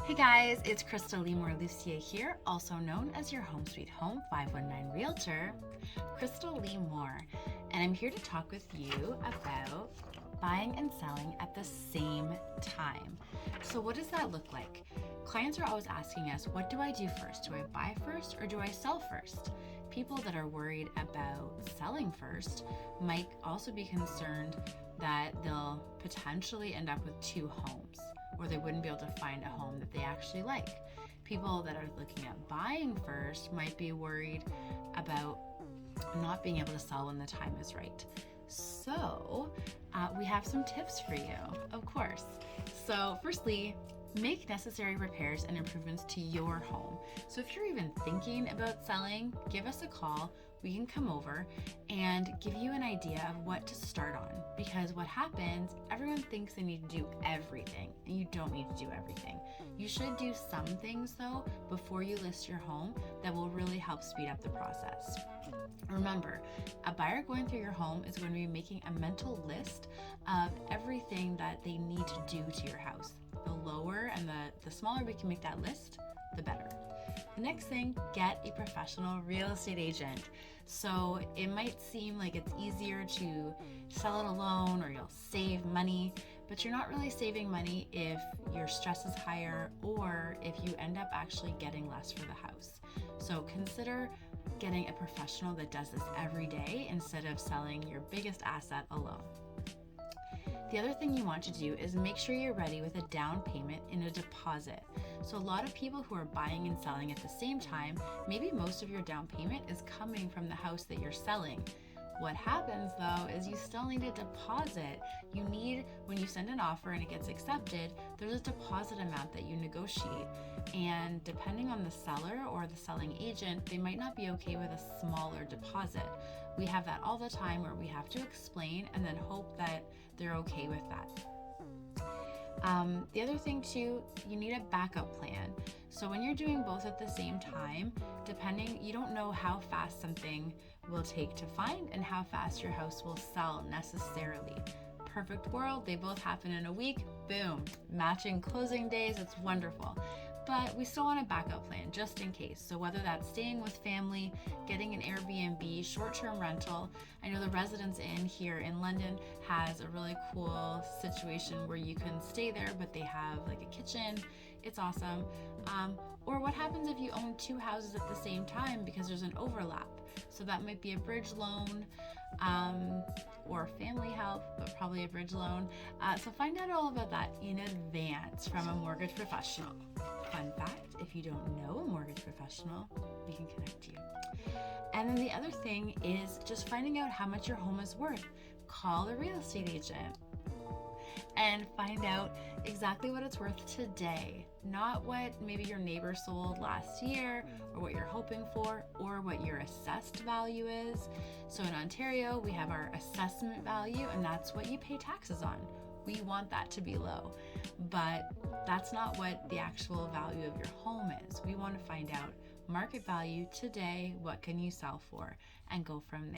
Hey guys, it's Krystal Lee Moore here, also known as your Home Sweet Home 519 Realtor, Krystal Lee Moore, and I'm here to talk with you about buying and selling at the same time. So what does that look like? Clients are always asking us, what do I do first? Do I buy first or do I sell first? People that are worried about selling first might also be concerned that they'll potentially end up with two homes, or they wouldn't be able to find a home that they actually like. People that are looking at buying first might be worried about not being able to sell when the time is right. So we have some tips for you, of course. So firstly, make necessary repairs and improvements to your home. So if you're even thinking about selling, give us a call. We can come over and give you an idea of what to start on, because what happens, everyone thinks they need to do everything, and you don't need to do everything. You should do some things though before you list your home that will really help speed up the process. Remember, a buyer going through your home is going to be making a mental list of everything that they need to do to your house. The lower and the smaller we can make that list, the better. The next thing, get a professional real estate agent. So it might seem like it's easier to sell it alone or you'll save money, but you're not really saving money if your stress is higher or if you end up actually getting less for the house. So consider getting a professional that does this every day instead of selling your biggest asset alone. The other thing you want to do is make sure you're ready with a down payment and a deposit. So a lot of people who are buying and selling at the same time, maybe most of your down payment is coming from the house that you're selling. What happens though is you still need a deposit. You need, when you send an offer and it gets accepted, there's a deposit amount that you negotiate. And depending on the seller or the selling agent, they might not be okay with a smaller deposit. We have that all the time where we have to explain and then hope that they're okay with that. The other thing too, you need a backup plan. So when you're doing both at the same time, you don't know how fast something will take to find and how fast your house will sell necessarily. Perfect world, they both happen in a week, boom, matching closing days, it's wonderful. But we still want a backup plan just in case. So whether that's staying with family, getting an Airbnb, short-term rental. I know the Residence Inn here in London has a really cool situation where you can stay there, but they have like a kitchen. It's awesome. Or what happens if you own two houses at the same time because there's an overlap? So that might be a bridge loan or family help, but probably a bridge loan. So find out all about that in advance from a mortgage professional. Fun fact, if you don't know a mortgage professional, we can connect you. And then the other thing is just finding out how much your home is worth. Call a real estate agent and find out exactly what it's worth today, not what maybe your neighbor sold last year or what you're hoping for or what your assessed value is. So in Ontario, we have our assessment value, and that's what you pay taxes on. We want that to be low, but that's not what the actual value of your home is. We want to find out market value today, what can you sell for, and go from there.